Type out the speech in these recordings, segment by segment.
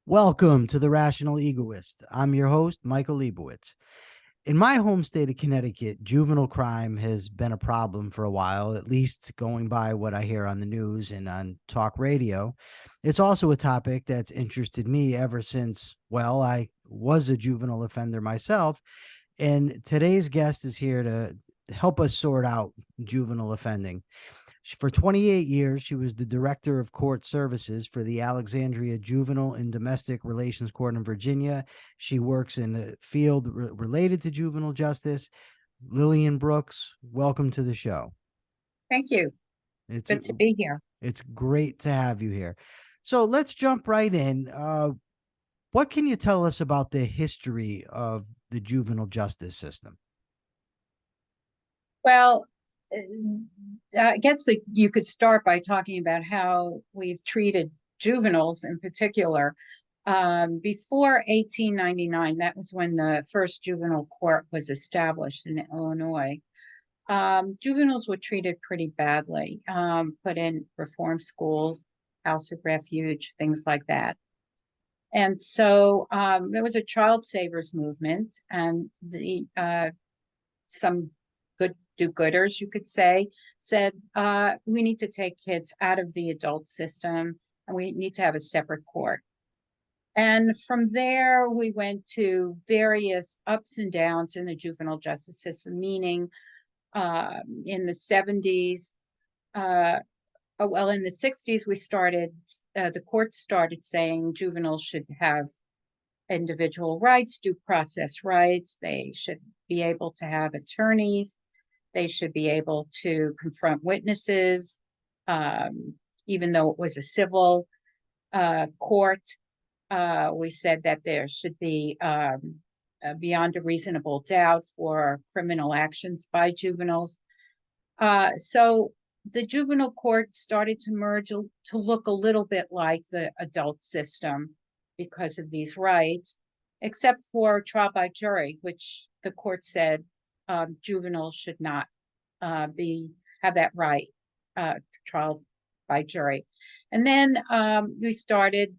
Welcome to the Rational Egoist. I'm your host, Michael Leibowitz. In my home state of Connecticut, juvenile crime has been a problem for a while, at least going by what I hear on the news and on talk radio. It's also a topic that's interested me ever since, well, I was a juvenile offender myself. And today's guest is here to help us sort out juvenile offending. For 28 years, she was the director of court services for the Alexandria Juvenile and Domestic Relations Court in Virginia. She works in the field related to juvenile justice. Lillian Brooks, welcome to the show. Thank you. It's Good to be here. it's great to have you here. So let's jump right in. What can you tell us about the history of the juvenile justice system? Well, I guess that you could start by talking about how we've treated juveniles in particular. Before 1899, that was when the first juvenile court was established in Illinois. Juveniles were treated pretty badly, put in reform schools, house of refuge, things like that. And so there was a child savers movement, and some good do-gooders, you could say, said we need to take kids out of the adult system and we need to have a separate court. And from there, we went to various ups and downs in the juvenile justice system, meaning in the 70s, in the 60s, the courts started saying juveniles should have individual rights, due process rights. They should be able to have attorneys. They should be able to confront witnesses, even though it was a civil court. We said that there should be beyond a reasonable doubt for criminal actions by juveniles. So the juvenile court started to merge to look a little bit like the adult system because of these rights, except for trial by jury, which the court said juveniles should not have that right, trial by jury. And then we started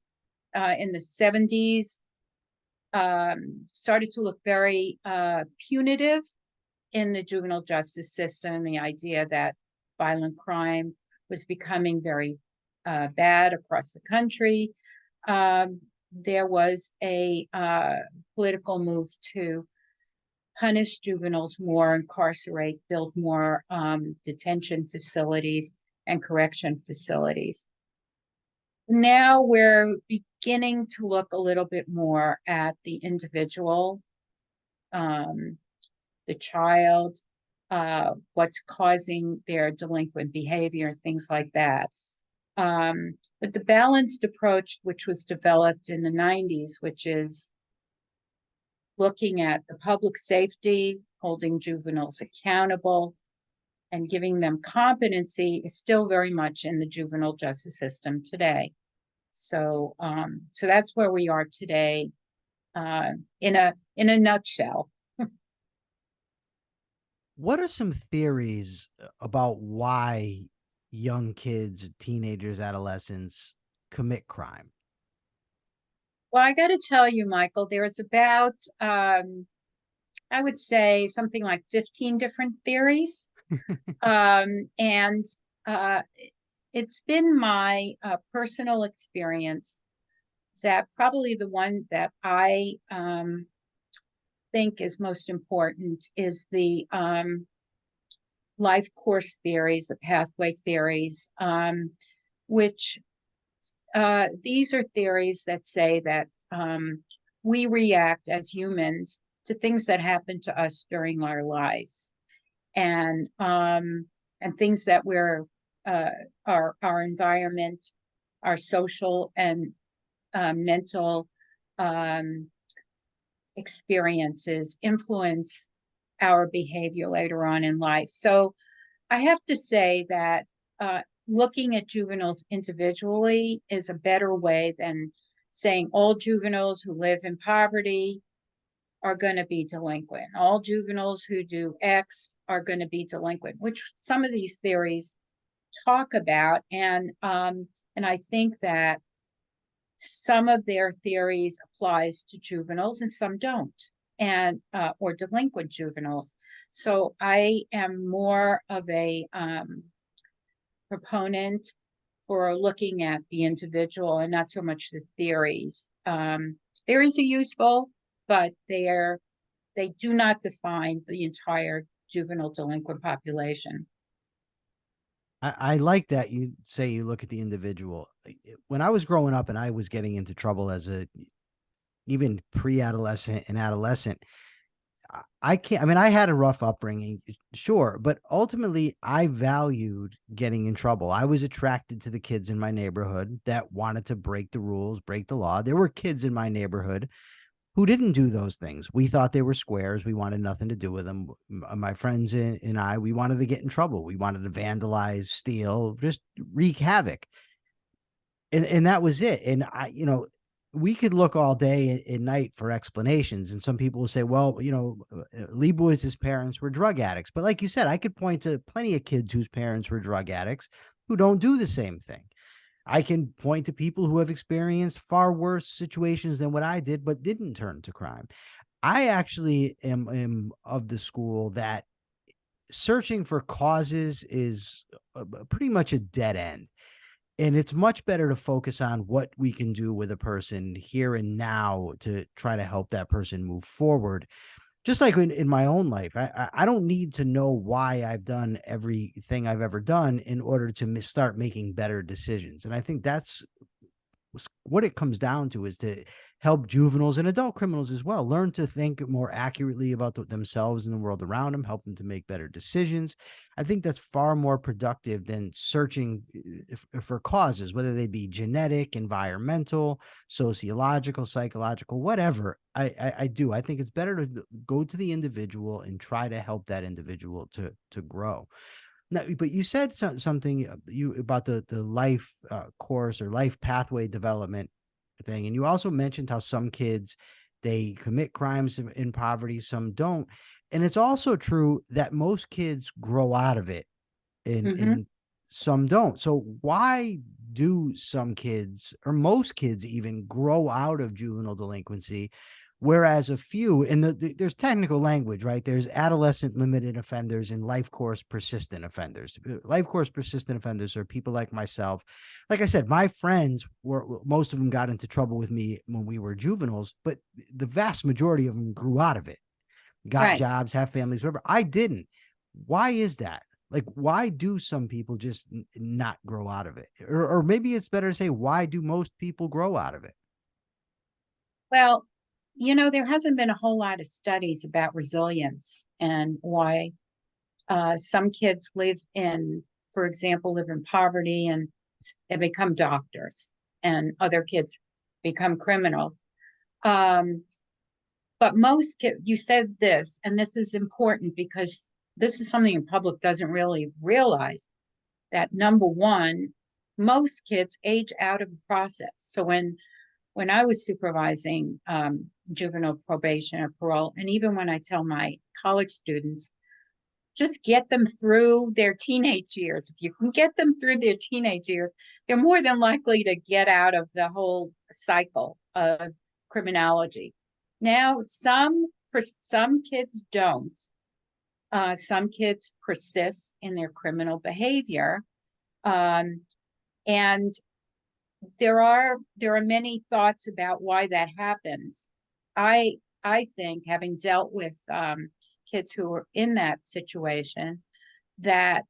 in the 70s, started to look very punitive in the juvenile justice system, the idea that violent crime was becoming very bad across the country. There was a political move to punish juveniles more, incarcerate, build more detention facilities and correction facilities. Now we're beginning to look a little bit more at the individual, the child, what's causing their delinquent behavior, things like that. But the balanced approach, which was developed in the 90s, which is looking at the public safety, holding juveniles accountable, and giving them competency, is still very much in the juvenile justice system today. So that's where we are today, in a nutshell. What are some theories about why young kids, teenagers, adolescents commit crime? Well, I got to tell you, Michael, there's about, I would say, something like 15 different theories. And it's been my personal experience that probably the one that I think is most important is the life course theories, the pathway theories, which these are theories that say that we react as humans to things that happen to us during our lives, and things that we're our environment, our social and mental experiences influence our behavior later on in life. So I have to say that looking at juveniles individually is a better way than saying all juveniles who live in poverty are going to be delinquent. All juveniles who do X are going to be delinquent, which some of these theories talk about. And I think that some of their theories applies to juveniles and some don't, and or delinquent juveniles. So I am more of a proponent for looking at the individual and not so much the theories. Theories are useful, but they do not define the entire juvenile delinquent population. I like that you say you look at the individual. When I was growing up and I was getting into trouble as a even pre-adolescent and adolescent, I can't. I mean, I had a rough upbringing, sure, but ultimately, I valued getting in trouble. I was attracted to the kids in my neighborhood that wanted to break the rules, break the law. There were kids in my neighborhood who didn't do those things. We thought they were squares. We wanted nothing to do with them. My friends and I, we wanted to get in trouble. We wanted to vandalize, steal, just wreak havoc. And that was it. And we could look all day and night for explanations. And some people will say, well, Leibowitz's parents were drug addicts. But like you said, I could point to plenty of kids whose parents were drug addicts who don't do the same thing. I can point to people who have experienced far worse situations than what I did, but didn't turn to crime. I actually am of the school that searching for causes is pretty much a dead end. And it's much better to focus on what we can do with a person here and now to try to help that person move forward. Just like in my own life, I don't need to know why I've done everything I've ever done in order to start making better decisions. And I think that's what it comes down to, is to help juveniles and adult criminals as well learn to think more accurately about themselves and the world around them, help them to make better decisions. I think that's far more productive than searching for causes, whether they be genetic, environmental, sociological, psychological, whatever. I do. I think it's better to go to the individual and try to help that individual to grow. Now, but you said something about the life course or life pathway development thing, and you also mentioned how some kids, they commit crimes in poverty, some don't, and it's also true that most kids grow out of it, Mm-hmm. and some don't. So why do some kids, or most kids even, grow out of juvenile delinquency, whereas a few, and there's technical language, right? There's adolescent limited offenders and life course persistent offenders. Life course persistent offenders are people like myself. Like I said, my friends most of them got into trouble with me when we were juveniles, but the vast majority of them grew out of it, got Right. jobs, have families, whatever. I didn't. Why is that? Like, why do some people just not grow out of it? Or maybe it's better to say, why do most people grow out of it? Well, there hasn't been a whole lot of studies about resilience and why some kids for example, live in poverty and become doctors, and other kids become criminals. Um, but most kids, you said this, and this is important because this is something the public doesn't really realize, that number one, most kids age out of the process. So when I was supervising juvenile probation or parole, and even when I tell my college students, just get them through their teenage years. If you can get them through their teenage years, they're more than likely to get out of the whole cycle of criminality. Now, for some kids don't. Some kids persist in their criminal behavior, um, and there are many thoughts about why that happens. I think, having dealt with kids who are in that situation, that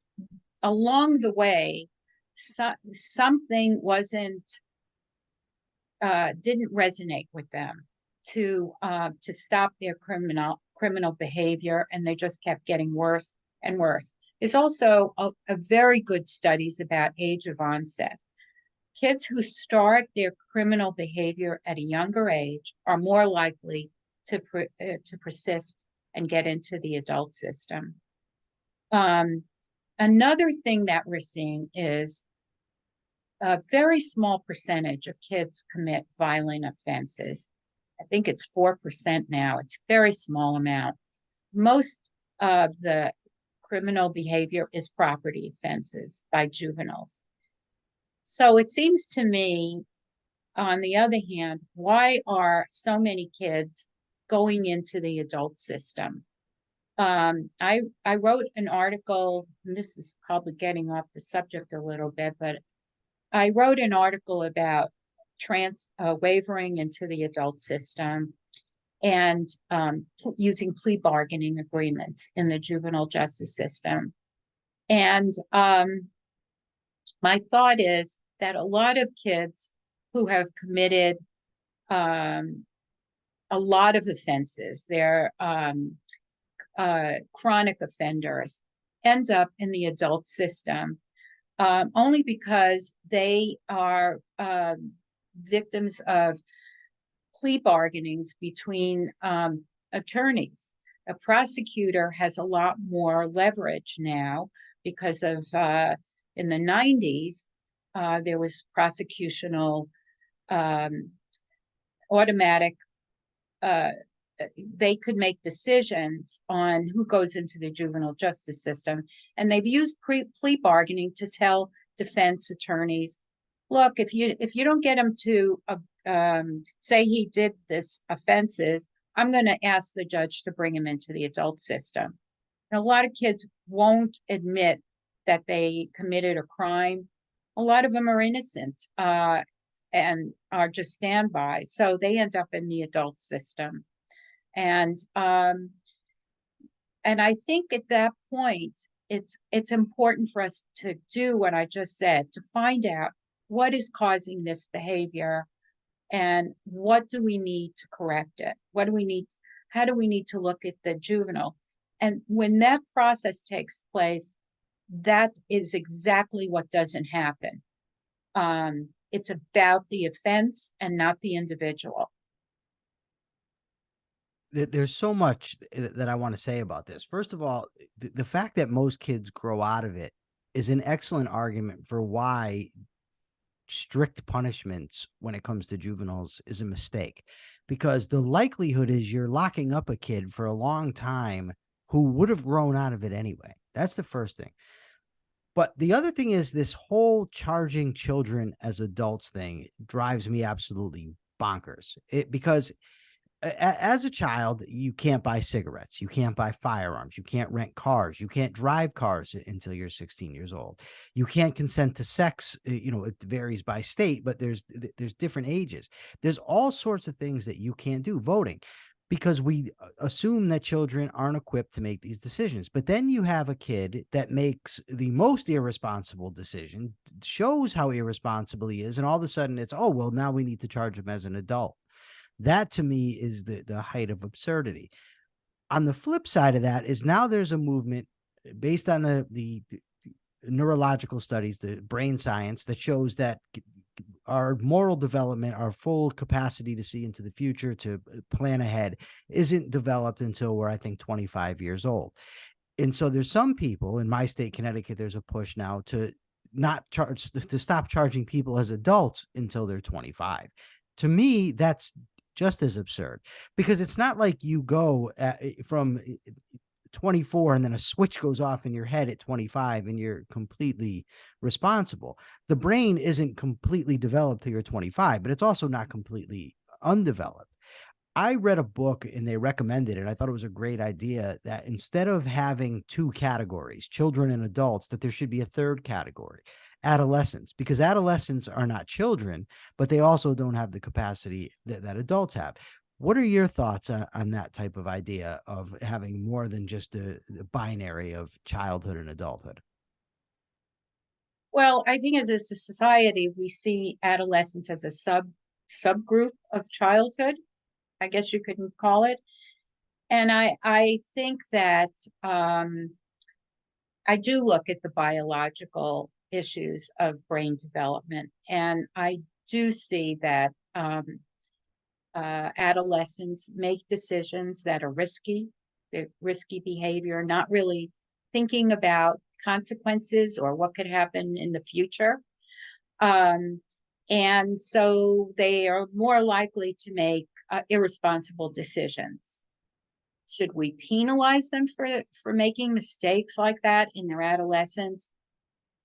along the way, something didn't resonate with them to stop their criminal behavior, and they just kept getting worse and worse. There's also a very good studies about age of onset. Kids who start their criminal behavior at a younger age are more likely to persist and get into the adult system. Another thing that we're seeing is a very small percentage of kids commit violent offenses. I think it's 4% now. It's a very small amount. Most of the criminal behavior is property offenses by juveniles. So it seems to me on the other hand, why are so many kids going into the adult system? I wrote an article, and this is probably getting off the subject a little bit, but I wrote an article about wavering into the adult system and using plea bargaining agreements in the juvenile justice system. And my thought is that a lot of kids who have committed a lot of offenses, they're chronic offenders, end up in the adult system only because they are victims of plea bargainings between attorneys. A prosecutor has a lot more leverage now because of in the 90s, there was prosecutional automatic, they could make decisions on who goes into the juvenile justice system. And they've used plea bargaining to tell defense attorneys, look, if you don't get him to say he did this offenses, I'm going to ask the judge to bring him into the adult system. And a lot of kids won't admit that they committed a crime. A lot of them are innocent and are just standby. So they end up in the adult system. And I think at that point, it's important for us to do what I just said, to find out what is causing this behavior and what do we need to correct it? How do we need to look at the juvenile? And when that process takes place, that is exactly what doesn't happen. It's about the offense and not the individual. There's so much that I want to say about this. First of all, the fact that most kids grow out of it is an excellent argument for why strict punishments when it comes to juveniles is a mistake, because the likelihood is you're locking up a kid for a long time who would have grown out of it anyway. That's the first thing. But the other thing is this whole charging children as adults thing drives me absolutely bonkers. Because as a child, you can't buy cigarettes, you can't buy firearms, you can't rent cars, you can't drive cars until you're 16 years old. You can't consent to sex. It varies by state, but there's different ages. There's all sorts of things that you can't do. Voting, because we assume that children aren't equipped to make these decisions. But then you have a kid that makes the most irresponsible decision, shows how irresponsible he is, and all of a sudden it's, oh, well, now we need to charge him as an adult. That to me is the height of absurdity. On the flip side of that is now there's a movement based on the neurological studies, the brain science, that shows that our moral development, our full capacity to see into the future, to plan ahead, isn't developed until we're, I think, 25 years old. And so there's some people in my state, Connecticut, there's a push now to stop charging people as adults until they're 25. To me, that's just as absurd, because it's not like you go from 24 and then a switch goes off in your head at 25 and you're completely responsible. The brain isn't completely developed till you're 25, but it's also not completely undeveloped. I read a book and they recommended it. I thought it was a great idea that instead of having two categories, children and adults, that there should be a third category, adolescents, because adolescents are not children, but they also don't have the capacity that adults have. What are your thoughts on that type of idea of having more than just a binary of childhood and adulthood? Well, I think as a society, we see adolescence as a subgroup of childhood, I guess you could call it. And I think that I do look at the biological issues of brain development, and I do see that adolescents make decisions that are risky. They're risky behavior, not really thinking about consequences or what could happen in the future. And so they are more likely to make irresponsible decisions. Should we penalize them for making mistakes like that in their adolescence?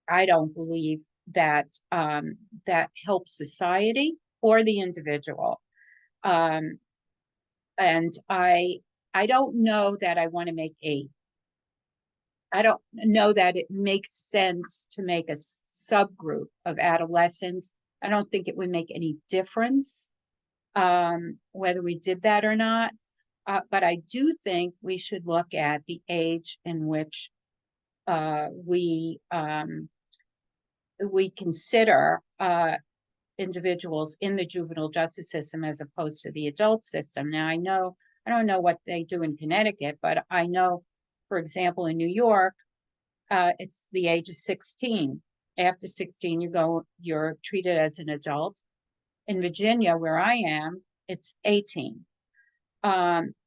I don't believe that that helps society. or the individual. And I don't know that I want to make I don't know that it makes sense to make a subgroup of adolescents. I don't think it would make any difference whether we did that or not. But I do think we should look at the age in which we consider individuals in the juvenile justice system as opposed to the adult system. Now, I don't know what they do in Connecticut, but I know, for example, in New York, it's the age of 16. After 16, you're treated as an adult. In Virginia, where I am, it's 18.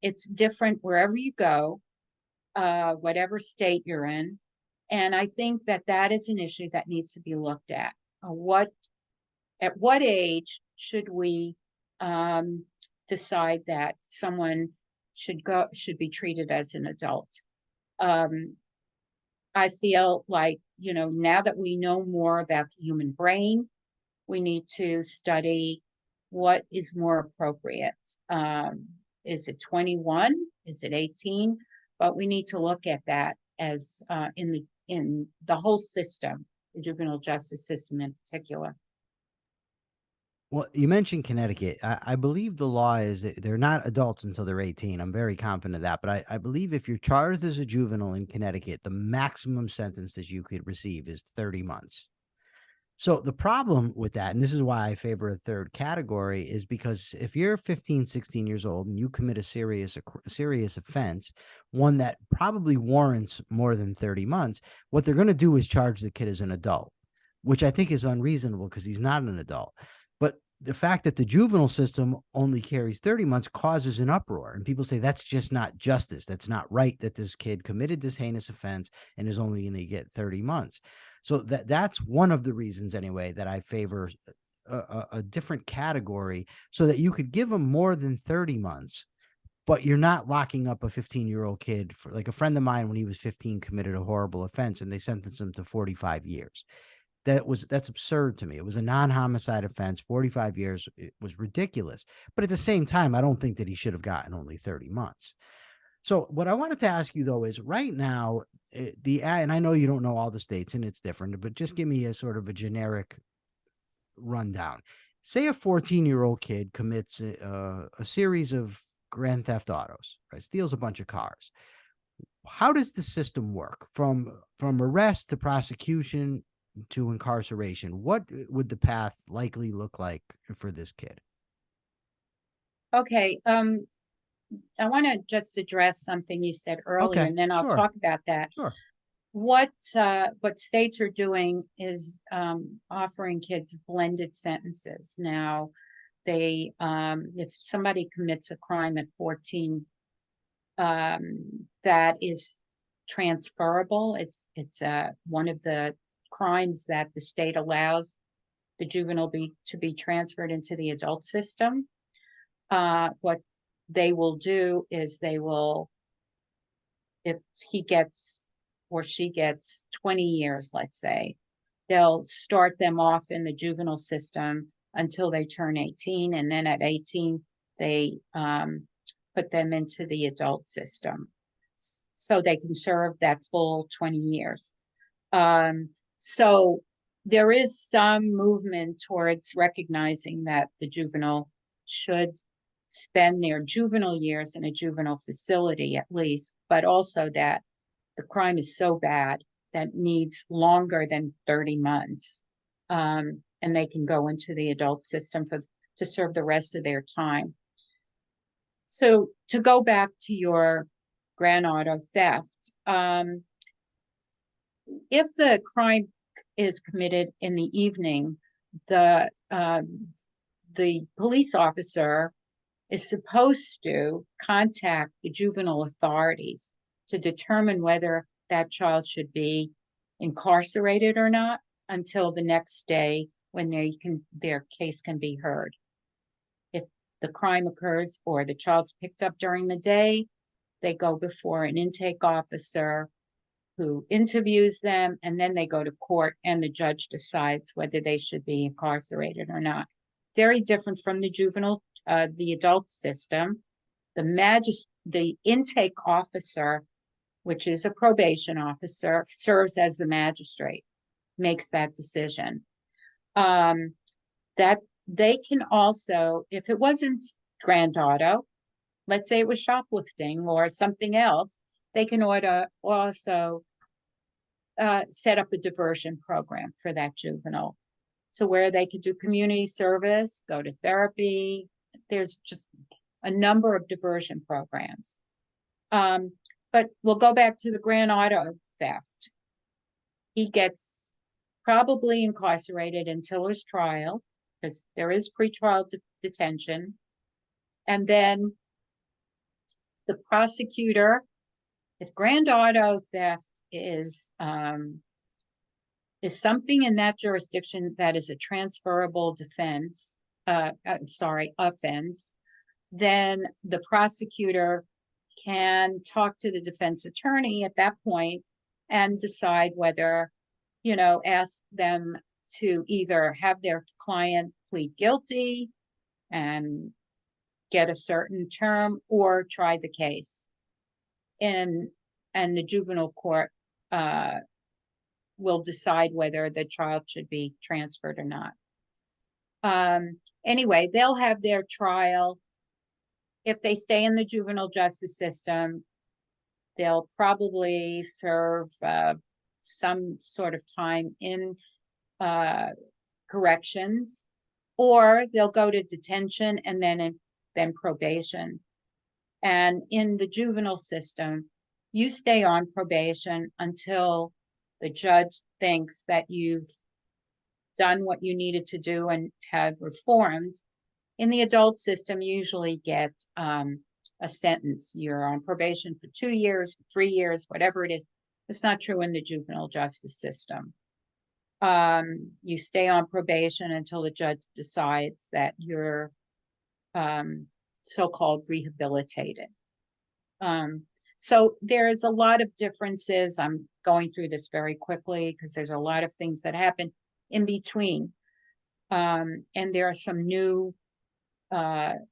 It's different wherever you go, whatever state you're in. And I think that is an issue that needs to be looked at. At what age should we decide that someone should be treated as an adult? I feel like, now that we know more about the human brain, we need to study what is more appropriate. Is it 21? Is it 18? But we need to look at that as in the whole system, the juvenile justice system in particular. Well, you mentioned Connecticut. I believe the law is that they're not adults until they're 18. I'm very confident of that. But I believe if you're charged as a juvenile in Connecticut, the maximum sentence that you could receive is 30 months. So the problem with that, and this is why I favor a third category, is because if you're 15, 16 years old and you commit a serious offense, one that probably warrants more than 30 months, what they're going to do is charge the kid as an adult, which I think is unreasonable because he's not an adult. But the fact that the juvenile system only carries 30 months causes an uproar. And people say that's just not justice. That's not right that this kid committed this heinous offense and is only going to get 30 months. So that's one of the reasons, anyway, that I favor a different category so that you could give them more than 30 months, but you're not locking up a 15-year-old kid. For like a friend of mine, when he was 15, committed a horrible offense and they sentenced him to 45 years. That's absurd to me. It was a non-homicide offense, 45 years. It was ridiculous. But at the same time, I don't think that he should have gotten only 30 months. So what I wanted to ask you, though, is right now, and I know you don't know all the states and it's different, but just give me a sort of a generic rundown. Say a 14-year-old kid commits a series of grand theft autos, right? Steals a bunch of cars. How does the system work from arrest to prosecution to incarceration? What would the path likely look like for this kid? Okay. I want to just address something you said earlier, Okay, and then I'll sure. talk about that. Sure. What states are doing is offering kids blended sentences. Now, if somebody commits a crime at 14, that is transferable. It's one of the crimes that the state allows the juvenile to be transferred into the adult system. What they will do is if he gets or she gets 20 years, let's say, they'll start them off in the juvenile system until they turn 18. And then at 18, they put them into the adult system so they can serve that full 20 years. So there is some movement towards recognizing that the juvenile should spend their juvenile years in a juvenile facility at least, but also that the crime is so bad that needs longer than 30 months. And they can go into the adult system to serve the rest of their time. So to go back to your grand auto theft, if the crime is committed in the evening, the police officer is supposed to contact the juvenile authorities to determine whether that child should be incarcerated or not until the next day when their case can be heard. If the crime occurs or the child's picked up during the day, they go before an intake officer who interviews them, and then they go to court and the judge decides whether they should be incarcerated or not. very different from the the adult system. The intake officer, which is a probation officer, serves as the magistrate, makes that decision. That they can also, if it wasn't grand auto, let's say it was shoplifting or something else, they can also set up a diversion program for that juvenile, to where they could do community service, go to therapy. There's just a number of diversion programs. But we'll go back to the grand auto theft. He gets probably incarcerated until his trial, because there is pretrial detention. And then the prosecutor, if grand auto theft is something in that jurisdiction that is a transferable offense, then the prosecutor can talk to the defense attorney at that point and decide whether, ask them to either have their client plead guilty and get a certain term, or try the case. And the juvenile court will decide whether the child should be transferred or not. Anyway, they'll have their trial. If they stay in the juvenile justice system, they'll probably serve some sort of time in corrections, or they'll go to detention and then probation. And in the juvenile system, you stay on probation until the judge thinks that you've done what you needed to do and have reformed. In the adult system, you usually get a sentence. You're on probation for 2 years, 3 years, whatever it is. It's not true in the juvenile justice system. You stay on probation until the judge decides that you're so-called rehabilitated. So there's a lot of differences. I'm going through this very quickly because there's a lot of things that happen in between. And there are some new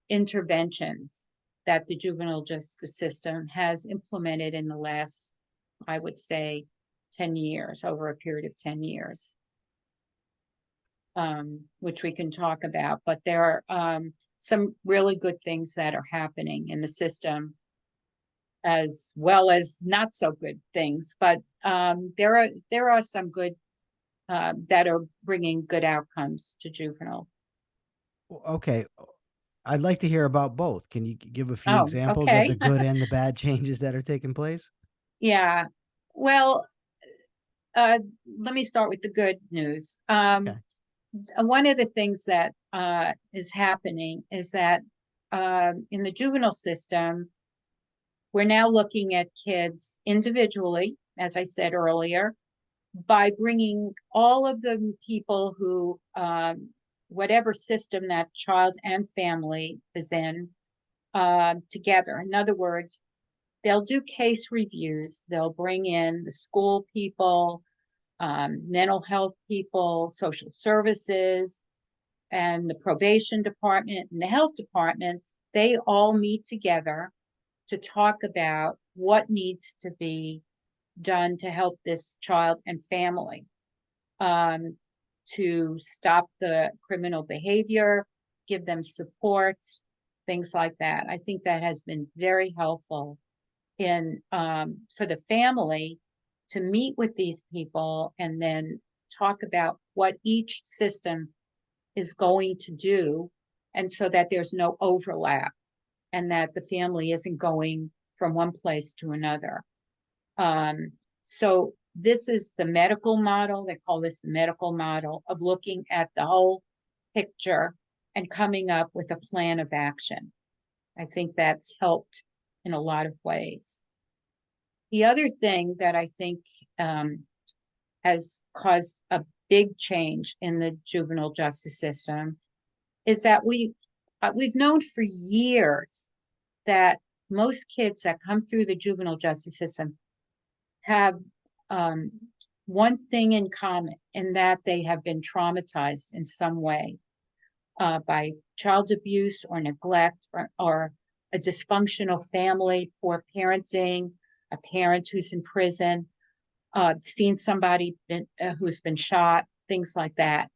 interventions that the juvenile justice system has implemented in the last, I would say, 10 years, over a period of 10 years, which we can talk about. But there are some really good things that are happening in the system, as well as not so good things. But there are some good that are bringing good outcomes to juvenile. Okay. I'd like to hear about both. Can you give a few Oh, examples okay. of the good and the bad changes that are taking place? Yeah. Well, let me start with the good news. Okay. One of the things that is happening is that in the juvenile system, we're now looking at kids individually, as I said earlier, by bringing all of the people who, whatever system that child and family is in, together. In other words, they'll do case reviews. They'll bring in the school people, mental health people, social services, and the probation department and the health department. They all meet together to talk about what needs to be done to help this child and family, to stop the criminal behavior, give them supports, things like that. I think that has been very helpful in for the family to meet with these people and then talk about what each system is going to do, and so that there's no overlap and that the family isn't going from one place to another. So this is the medical model. They call this the medical model of looking at the whole picture and coming up with a plan of action. I think that's helped in a lot of ways. The other thing that I think has caused a big change in the juvenile justice system is that we've known for years that most kids that come through the juvenile justice system have one thing in common, in that they have been traumatized in some way. by child abuse or neglect, or a dysfunctional family, poor parenting, a parent who's in prison, seen somebody who's been shot, things like that.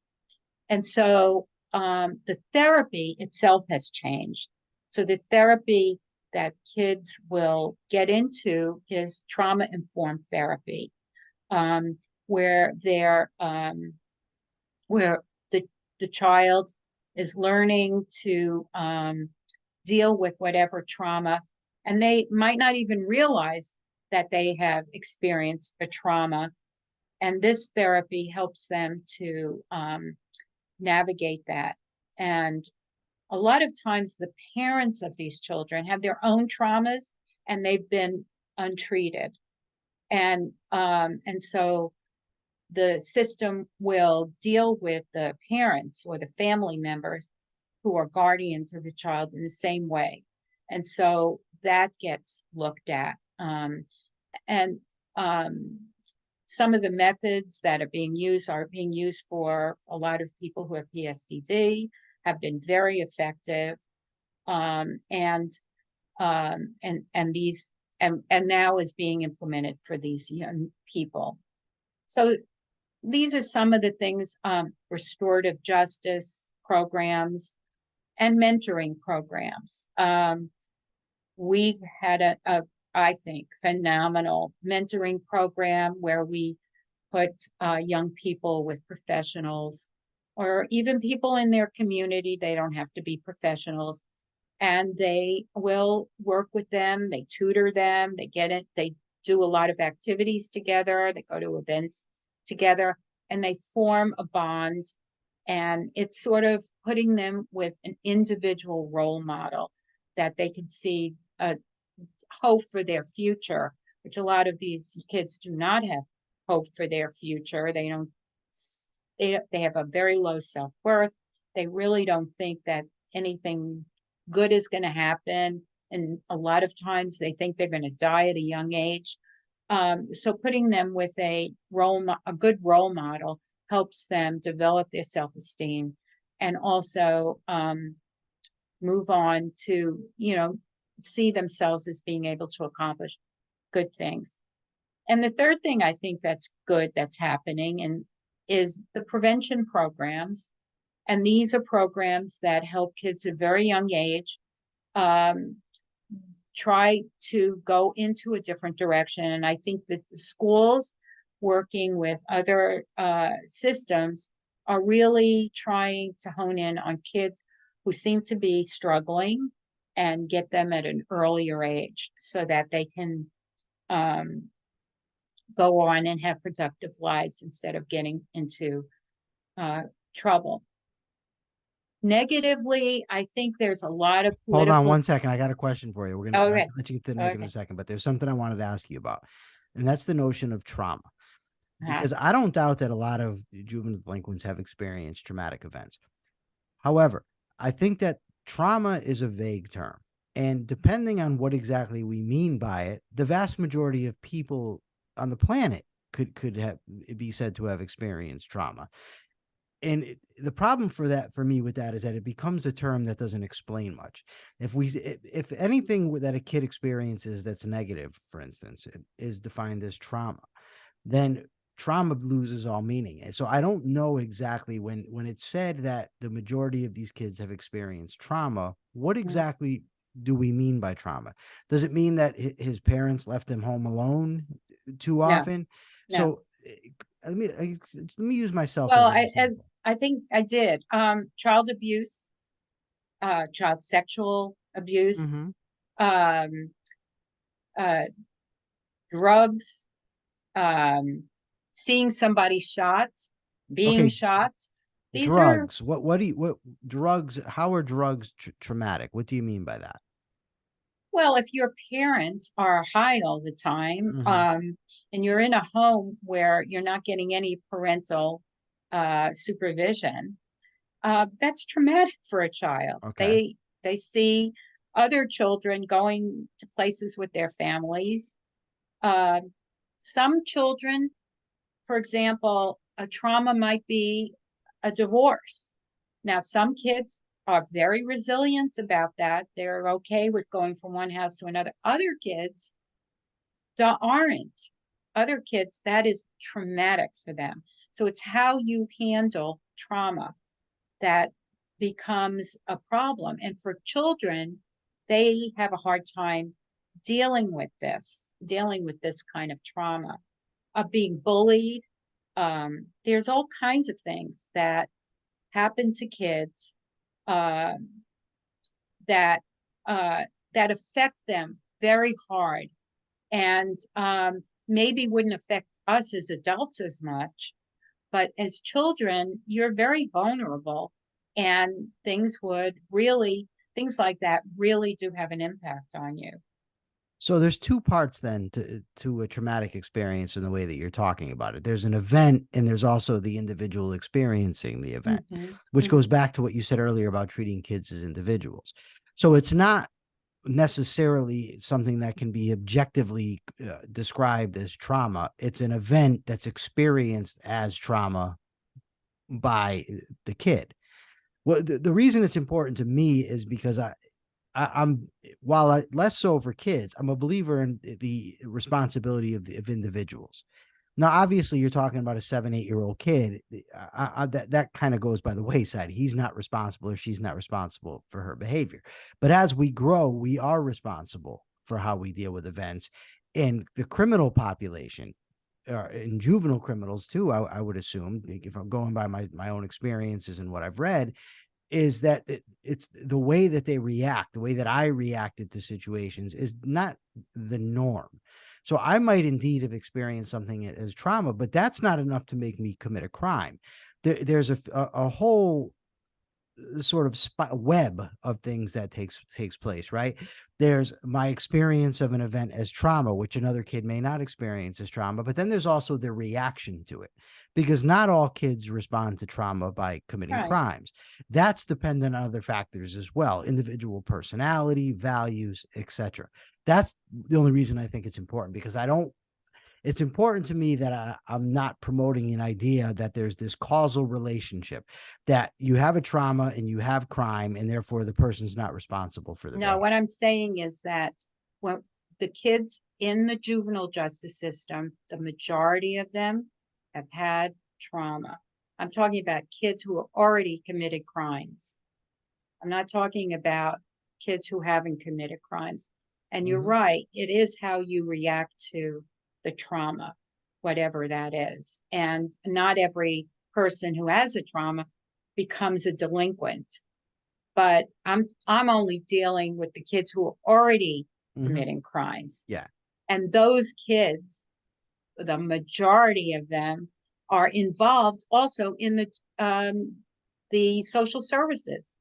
And so the therapy itself has changed. So the therapy that kids will get into is trauma-informed therapy, um, where where the child is learning to deal with whatever trauma, and they might not even realize that they have experienced a trauma. And this therapy helps them to navigate that. And a lot of times the parents of these children have their own traumas and they've been untreated. And so the system will deal with the parents or the family members who are guardians of the child in the same way. And so that gets looked at. And some of the methods that are being used for a lot of people who have PSTD, have been very effective. And these and now is being implemented for these young people. So these are some of the things: restorative justice programs and mentoring programs. We had I think, phenomenal mentoring program where we put young people with professionals, or even people in their community. They don't have to be professionals, and they will work with them. They tutor them. They do a lot of activities together. They go to events together, and they form a bond. And it's sort of putting them with an individual role model that they can see hope for their future, which a lot of these kids do not have hope for their future. They don't. They have a very low self-worth. They really don't think that anything good is going to happen, and a lot of times they think they're going to die at a young age. So putting them with a good role model helps them develop their self-esteem, and also move on to, see themselves as being able to accomplish good things. And the third thing I think that's good that's happening and is the prevention programs. And these are programs that help kids at a very young age try to go into a different direction. And I think that the schools, working with other systems, are really trying to hone in on kids who seem to be struggling and get them at an earlier age so that they can go on and have productive lives instead of getting into trouble. Negatively, I think there's a lot of Hold on political. 1 second. I got a question for you. We're gonna Okay. let you get to the negative in a second, but there's something I wanted to ask you about, and that's the notion of trauma. Because I don't doubt that a lot of juvenile delinquents have experienced traumatic events. However, I think that trauma is a vague term, and depending on what exactly we mean by it, the vast majority of people on the planet could have be said to have experienced trauma. And the problem for me with that is that it becomes a term that doesn't explain much. If anything that a kid experiences that's negative, for instance, is defined as trauma, then trauma loses all meaning. And so I don't know exactly when it's said that the majority of these kids have experienced trauma, what exactly do we mean by trauma? Does it mean that his parents left him home alone too often? No. So let me use myself Well, as I think I did. Child abuse, child sexual abuse, mm-hmm. um, drugs, seeing somebody shot, being Okay, shot. These are, drugs. What drugs? How are drugs traumatic? What do you mean by that? well, if your parents are high all the time, Mm-hmm. and you're in a home where you're not getting any parental supervision, that's traumatic for a child. Okay. They see other children going to places with their families. Uh, some children, for example, a trauma might be a divorce. Now, some kids are very resilient about that. They're okay with going from one house to another. Other kids aren't. Other kids, that is traumatic for them. So it's how you handle trauma that becomes a problem. And for children, they have a hard time dealing with this kind of trauma, of being bullied. There's all kinds of things that happen to kids uh, that that affect them very hard, and maybe wouldn't affect us as adults as much, but as children, you're very vulnerable, and things like that really do have an impact on you. So there's two parts then to a traumatic experience in the way that you're talking about it. There's an event and there's also the individual experiencing the event, which goes back to what you said earlier about treating kids as individuals. So it's not necessarily something that can be objectively described as trauma. It's an event that's experienced as trauma by the kid. Well, the reason it's important to me is because I'm while less so for kids, I'm a believer in the responsibility of individuals. Now, obviously, you're talking about a 7, 8-year-old kid. That kind of goes by the wayside. He's not responsible, or she's not responsible for her behavior. But as we grow, we are responsible for how we deal with events. And the criminal population, and juvenile criminals too, I would assume, if I'm going by my own experiences and what I've read, is that it's the way that they react, the way that I reacted to situations is not the norm. So I might indeed have experienced something as trauma, but that's not enough to make me commit a crime. There's a whole sort of web of things that takes place, right? There's my experience of an event as trauma, which another kid may not experience as trauma, but then there's also the reaction to it, because not all kids respond to trauma by committing crimes. That's dependent on other factors as well, individual personality, values, etc. That's the only reason I think it's important, because it's important to me that I'm not promoting an idea that there's this causal relationship, that you have a trauma and you have crime, and therefore the person's not responsible for the No, behavior. what I'm saying is that when the kids in the juvenile justice system, the majority of them have had trauma. I'm talking about kids who have already committed crimes. I'm not talking about kids who haven't committed crimes. And you're right, it is how you react to the trauma, whatever that is. And not every person who has a trauma becomes a delinquent. But I'm only dealing with the kids who are already committing crimes. Yeah. And those kids, the majority of them, are involved also in the social services.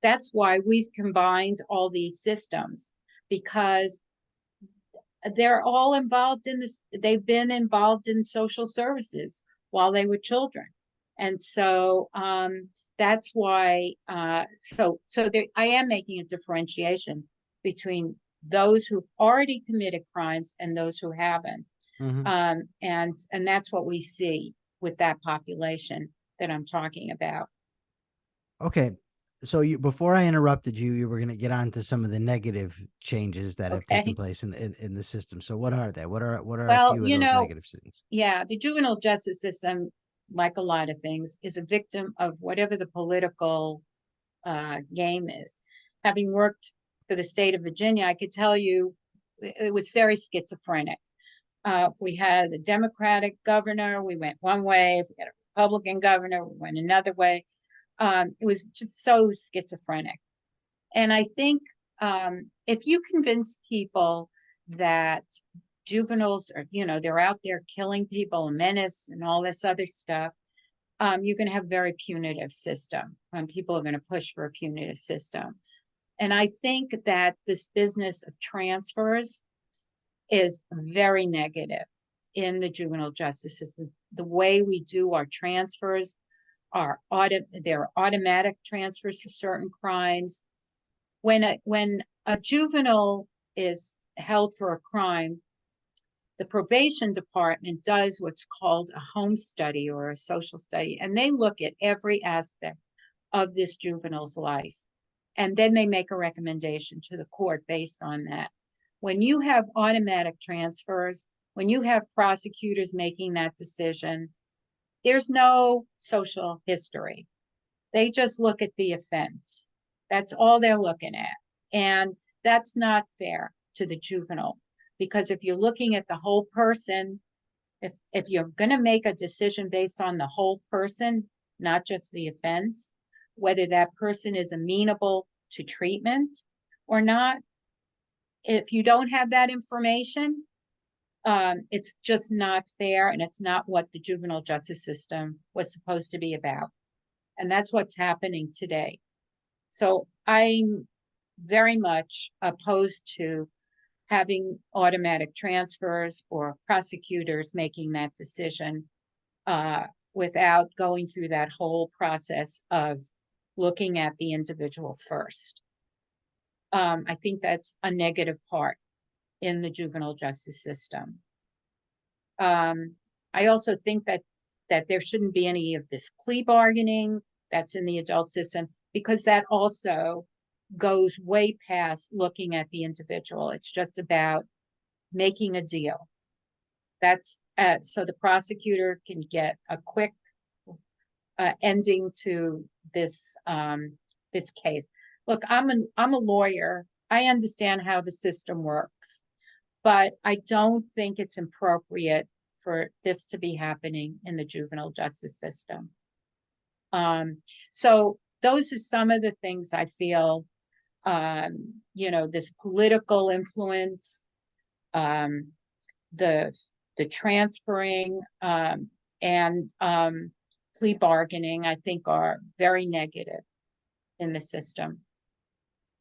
That's why we've combined all these systems, because they're all involved in this. They've been involved in social services while they were children. And so that's why, so there, I am making a differentiation between those who've already committed crimes and those who haven't. And that's what we see with that population that I'm talking about. Okay. So before I interrupted you, you were going to get on to some of the negative changes that have taken place in the system. So what are they? What are a few of those negative things? Yeah, the juvenile justice system, like a lot of things, is a victim of whatever the political game is. Having worked for the state of Virginia, I could tell you it was very schizophrenic. If we had a Democratic governor, we went one way. If we had a Republican governor, we went another way. It was just so schizophrenic. And I think if you convince people that juveniles are, they're out there killing people, a menace and all this other stuff, you're going to have a very punitive system. People are going to push for a punitive system. And I think that this business of transfers is very negative in the juvenile justice system. The way we do our transfers are there are automatic transfers to certain crimes. When a juvenile is held for a crime, the probation department does what's called a home study or a social study, and they look at every aspect of this juvenile's life. And then they make a recommendation to the court based on that. When you have automatic transfers, when you have prosecutors making that decision, there's no social history. They just look at the offense. That's all they're looking at. And that's not fair to the juvenile, because if you're looking at the whole person, if you're going to make a decision based on the whole person, not just the offense, whether that person is amenable to treatment or not, if you don't have that information, it's just not fair, and it's not what the juvenile justice system was supposed to be about. And that's what's happening today. So I'm very much opposed to having automatic transfers or prosecutors making that decision without going through that whole process of looking at the individual first. I think that's a negative part in the juvenile justice system. I also think that there shouldn't be any of this plea bargaining that's in the adult system, because that also goes way past looking at the individual. It's just about making a deal. That's so the prosecutor can get a quick ending to this this case. Look, I'm a lawyer. I understand how the system works, but I don't think it's appropriate for this to be happening in the juvenile justice system. So those are some of the things I feel, this political influence, the transferring, and plea bargaining, I think, are very negative in the system.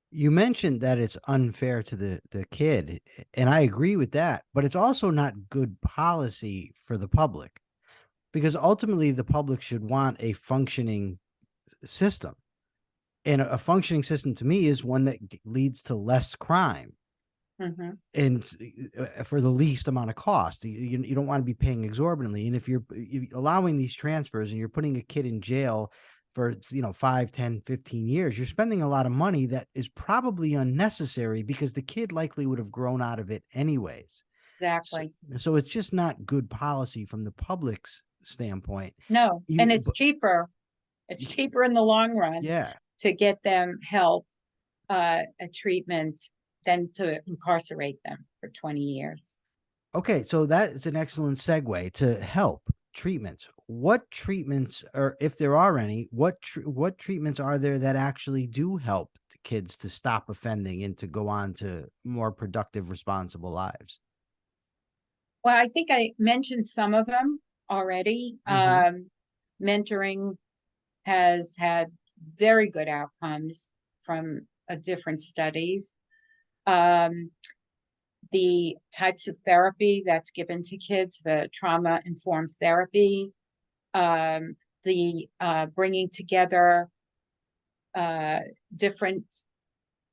You mentioned that it's unfair to the kid, and I agree with that, but it's also not good policy for the public, because ultimately the public should want a functioning system. And a functioning system to me is one that leads to less crime. Mm-hmm. And for the least amount of cost. You don't want to be paying exorbitantly. And if you're allowing these transfers and you're putting a kid in jail for 5, 10, 15 years, you're spending a lot of money that is probably unnecessary, because the kid likely would have grown out of it anyways. Exactly. So it's just not good policy from the public's standpoint. No, and it's cheaper. It's cheaper in the long run. Yeah. To get them help, a treatment, than to incarcerate them for 20 years. Okay, so that is an excellent segue to help treatments. What treatments, or if there are any, what treatments are there that actually do help the kids to stop offending and to go on to more productive, responsible lives? Well, I think I mentioned some of them already. Mentoring has had very good outcomes from different studies. The types of therapy that's given to kids, the trauma-informed therapy, the bringing together different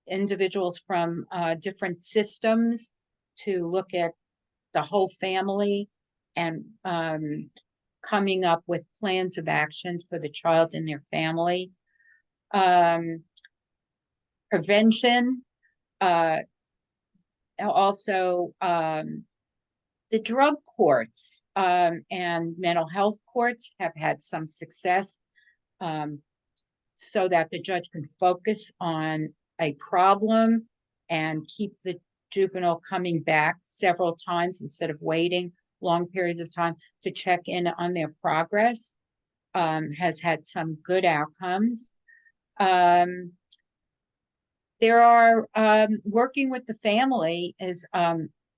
individuals from different systems to look at the whole family, and coming up with plans of action for the child and their family. Prevention, also the drug courts and mental health courts have had some success, so that the judge can focus on a problem and keep the juvenile coming back several times instead of waiting long periods of time to check in on their progress. Has had some good outcomes. There are working with the family is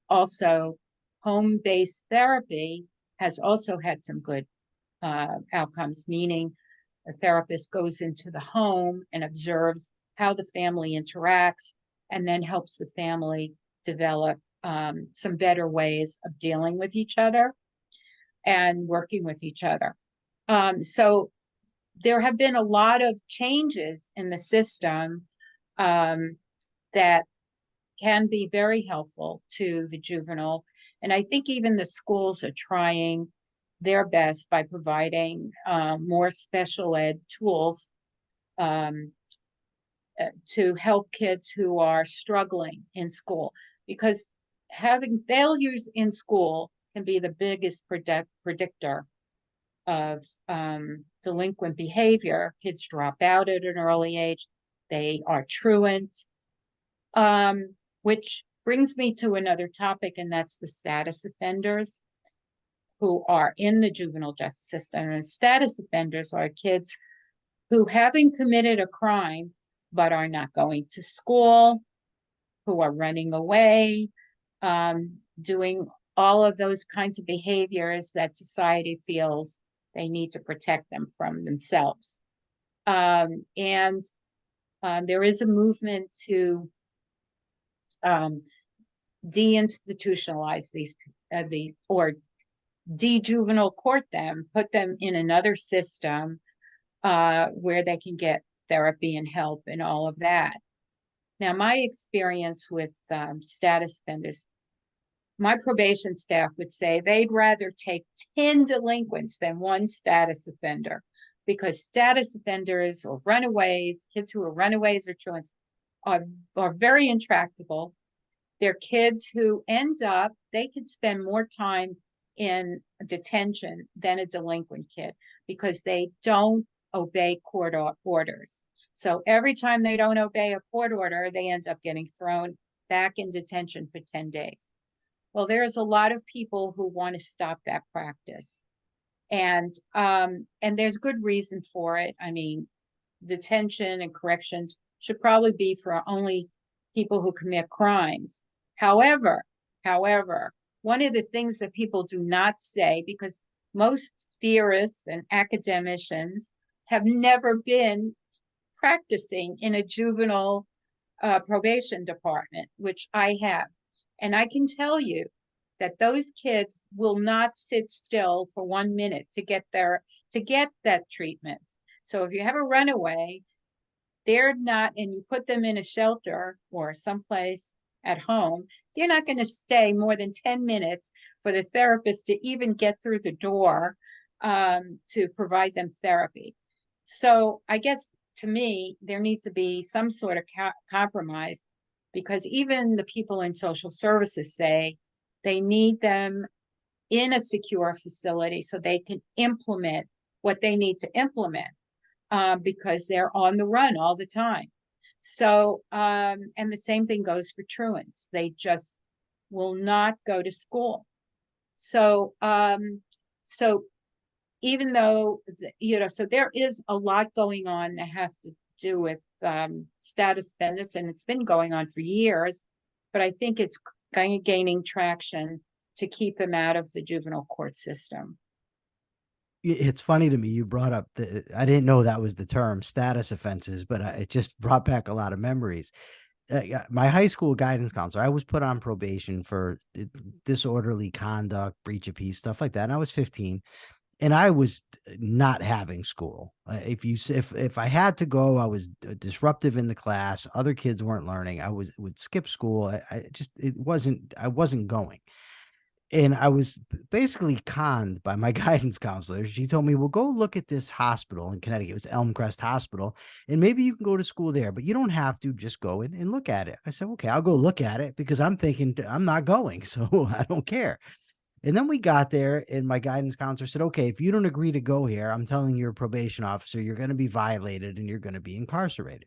also home-based therapy has also had some good outcomes, meaning a therapist goes into the home and observes how the family interacts, and then helps the family develop some better ways of dealing with each other and working with each other. So there have been a lot of changes in the system that can be very helpful to the juvenile. And I think even the schools are trying their best by providing more special ed tools um, to help kids who are struggling in school, because having failures in school can be the biggest predictor of delinquent behavior. Kids drop out at an early age. They are truant, which brings me to another topic, and that's the status offenders who are in the juvenile justice system. And status offenders are kids who haven't committed a crime but are not going to school, who are running away, doing all of those kinds of behaviors that society feels they need to protect them from themselves. And there is a movement to deinstitutionalize these or de-juvenile court them, put them in another system where they can get therapy and help and all of that. Now, my experience with status offenders, my probation staff would say they'd rather take 10 delinquents than one status offender, because status offenders or runaways, kids who are runaways or truants, are very intractable. They're kids who end up, they could spend more time in detention than a delinquent kid because they don't obey court orders. So every time they don't obey a court order, they end up getting thrown back in detention for 10 days. Well, there's a lot of people who want to stop that practice. And there's good reason for it. I mean, detention and corrections should probably be for only people who commit crimes. However, one of the things that people do not say, because most theorists and academicians have never been practicing in a juvenile probation department, which I have. And I can tell you that those kids will not sit still for 1 minute to get that treatment. So if you have a runaway, they're not, and you put them in a shelter or someplace at home, they're not going to stay more than 10 minutes for the therapist to even get through the door to provide them therapy. So I guess, to me, there needs to be some sort of compromise, because even the people in social services say they need them in a secure facility so they can implement what they need to implement, because they're on the run all the time. So, and the same thing goes for truants. They just will not go to school. So, so even though, so there is a lot going on that has to do with status offenders, and it's been going on for years, but I think it's kind of gaining traction to keep them out of the juvenile court system. It's funny to me you brought up I didn't know that was the term, status offenses, but it just brought back a lot of memories. My high school guidance counselor, I was put on probation for disorderly conduct, breach of peace, stuff like that. And I was 15, and I was not having school. If I had to go, I was disruptive in the class. Other kids weren't learning. Would skip school. I wasn't going. And I was basically conned by my guidance counselor. She told me, well, go look at this hospital in Connecticut. It was Elmcrest Hospital. And maybe you can go to school there, but you don't have to. Just go in and look at it. I said, okay, I'll go look at it, because I'm thinking I'm not going. So I don't care. And then we got there, and my guidance counselor said, okay, if you don't agree to go here, I'm telling your probation officer, you're going to be violated and you're going to be incarcerated.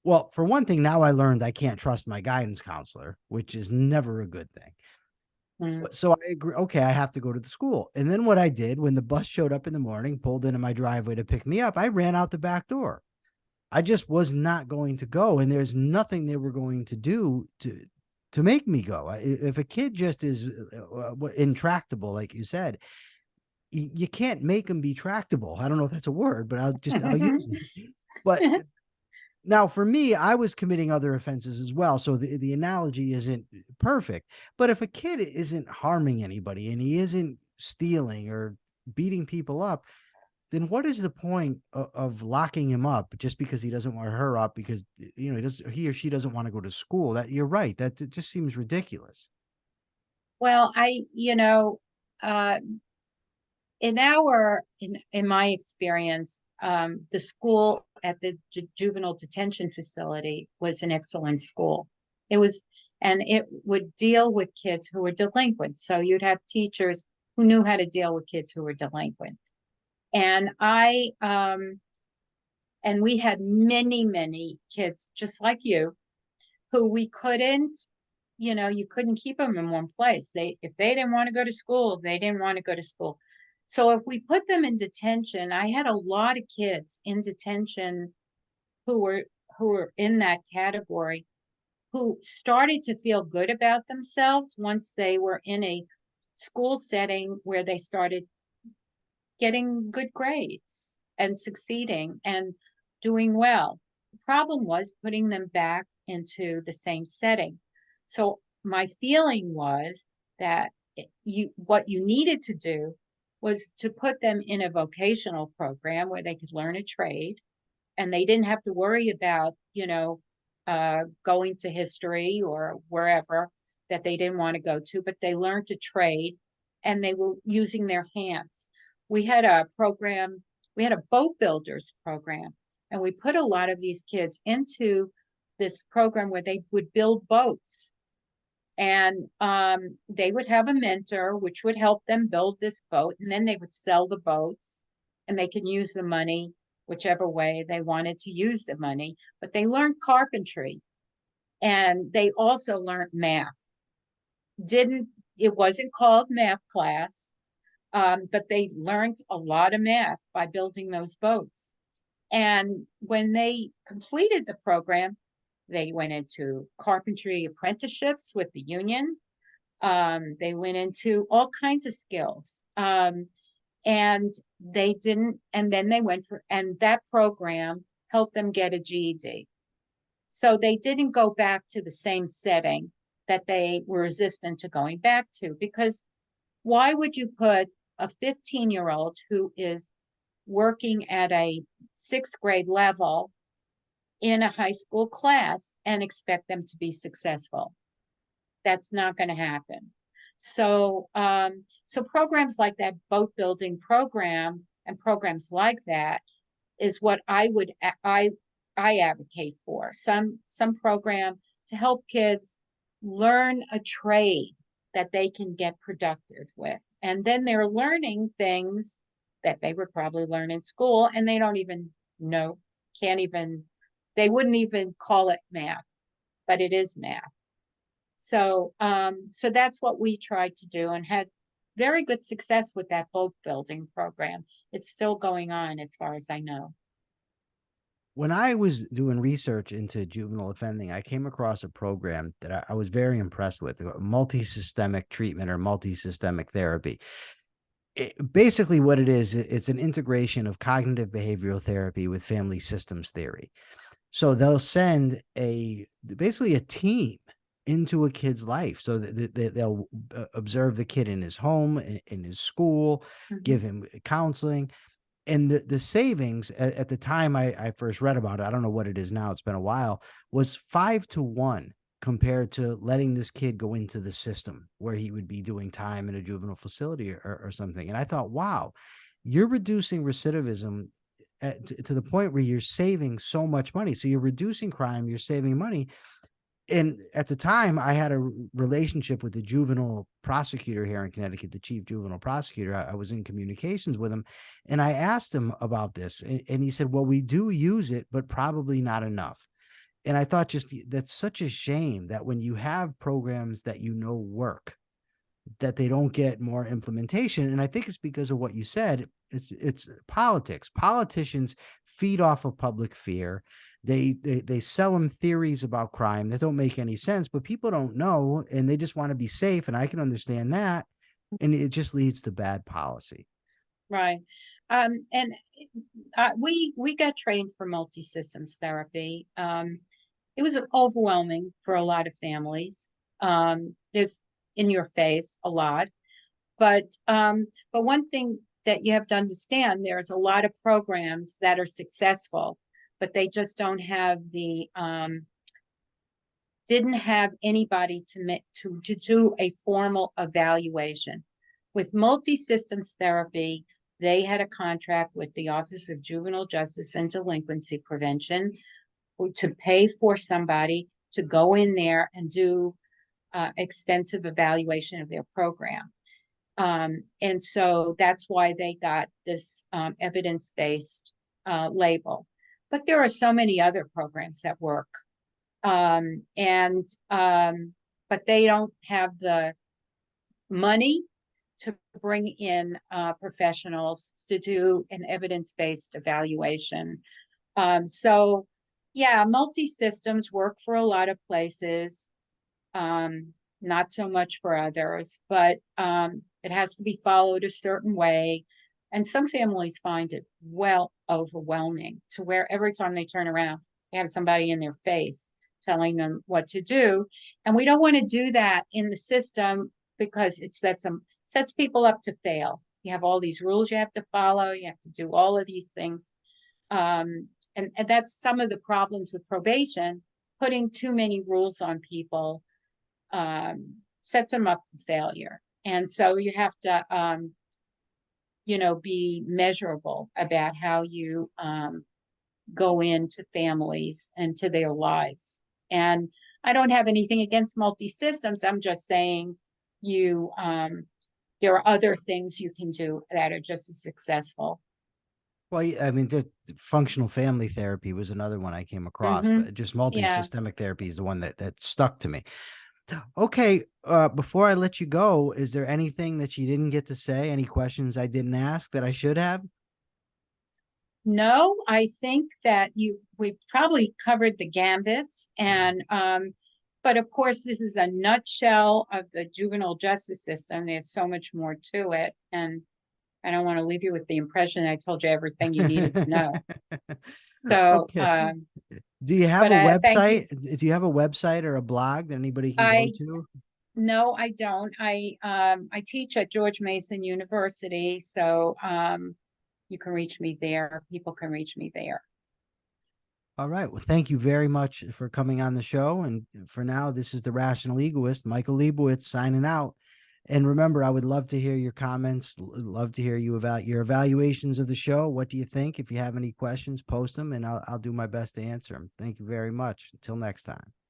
Well, for one thing, now I learned I can't trust my guidance counselor, which is never a good thing. So I agree. Okay, I have to go to the school. And then what I did, when the bus showed up in the morning, pulled into my driveway to pick me up, I ran out the back door. I just was not going to go. And there's nothing they were going to do to make me go. If a kid just is intractable, like you said, you can't make them be tractable. I don't know if that's a word, but I'll use it. But now, for me, I was committing other offenses as well, so the analogy isn't perfect. But if a kid isn't harming anybody and he isn't stealing or beating people up, then what is the point of locking him up just because he doesn't want her up, because he or she doesn't want to go to school? That you're right. That it just seems ridiculous. Well, in my experience, the school at the juvenile detention facility was an excellent school. It was, and it would deal with kids who were delinquent. So you'd have teachers who knew how to deal with kids who were delinquent. And and we had many, many kids just like you who we couldn't, you couldn't keep them in one place. If they didn't want to go to school, they didn't want to go to school. So if we put them in detention, I had a lot of kids in detention who were in that category who started to feel good about themselves once they were in a school setting where they started getting good grades and succeeding and doing well. The problem was putting them back into the same setting. So my feeling was that what you needed to do was to put them in a vocational program where they could learn a trade and they didn't have to worry about, going to history or wherever that they didn't want to go to, but they learned to trade and they were using their hands. We had a program, we had a boat builders program, and we put a lot of these kids into this program where they would build boats. And they would have a mentor, which would help them build this boat, and then they would sell the boats, and they could use the money whichever way they wanted to use the money. But they learned carpentry, and they also learned math. It wasn't called math class, but they learned a lot of math by building those boats. And when they completed the program, they went into carpentry apprenticeships with the union. They went into all kinds of skills. And they didn't, and then they went for, and that program helped them get a GED. So they didn't go back to the same setting that they were resistant to going back to, because why would you put a 15-year-old who is working at a 6th grade level in a high school class and expect them to be successful? That's not going to happen. So, so programs like that boat building program and programs like that is what I advocate for. Some program to help kids learn a trade that they can get productive with. And then they're learning things that they would probably learn in school and they don't even know, they wouldn't even call it math, but it is math. So, so that's what we tried to do and had very good success with that boat building program. It's still going on as far as I know. When I was doing research into juvenile offending, I came across a program that I was very impressed with, multi-systemic treatment or multi-systemic therapy. Basically what it is, it's an integration of cognitive behavioral therapy with family systems theory. So they'll send basically a team into a kid's life. So they'll observe the kid in his home, in his school, give him counseling. And the savings at the time I first read about it, I don't know what it is now, it's been a while, was 5-1 compared to letting this kid go into the system where he would be doing time in a juvenile facility or something. And I thought, wow, you're reducing recidivism to the point where you're saving so much money. So you're reducing crime, you're saving money. And at the time, I had a relationship with the juvenile prosecutor here in Connecticut, the chief juvenile prosecutor. I was in communications with him, and I asked him about this, and he said, well, we do use it, but probably not enough. And I thought, just that's such a shame that when you have programs that work, that they don't get more implementation. And I think it's because of what you said. It's politics. Politicians feed off of public fear. They sell them theories about crime that don't make any sense, but people don't know, and they just want to be safe. And I can understand that. And it just leads to bad policy. Right. And we got trained for multi-systems therapy. It was overwhelming for a lot of families. It's in your face a lot, but one thing that you have to understand, there's a lot of programs that are successful, but they just don't have didn't have anybody to do a formal evaluation. With multi-systems therapy, They had a contract with the Office of Juvenile Justice and Delinquency Prevention to pay for somebody to go in there and do extensive evaluation of their program. And so that's why they got this evidence-based label. But there are so many other programs that work. But they don't have the money to bring in professionals to do an evidence-based evaluation. So yeah, multi-systems work for a lot of places, not so much for others, but it has to be followed a certain way. And some families find it well overwhelming to where every time they turn around, they have somebody in their face telling them what to do. And we don't want to do that in the system because it sets people up to fail. You have all these rules you have to follow. You have to do all of these things. And that's some of the problems with probation. Putting too many rules on people sets them up for failure. And so you have to, be measurable about how you go into families and to their lives. And I don't have anything against multi-systems. I'm just saying there are other things you can do that are just as successful. Well, I mean, just functional family therapy was another one I came across, Mm-hmm. but just Yeah. multi-systemic therapy is the one that stuck to me. Okay, before I let you go, is there anything that you didn't get to say? Any questions I didn't ask that I should have? No, I think that we probably covered the gambits and but of course this is a nutshell of the juvenile justice system. There's so much more to it, and I don't want to leave you with the impression I told you everything you needed to know. So Okay. Do you have but a thank you. website? Do you have a website or a blog that anybody can go I to? No, I don't. I teach at George Mason University, so you can reach me there. People can reach me there. All right. Well, thank you very much for coming on the show. And for now, this is the Rational Egoist, Michael Leibowitz, signing out. And remember, I would love to hear your comments. Love to hear you about your evaluations of the show. What do you think? If you have any questions, post them, and I'll do my best to answer them. Thank you very much. Until next time.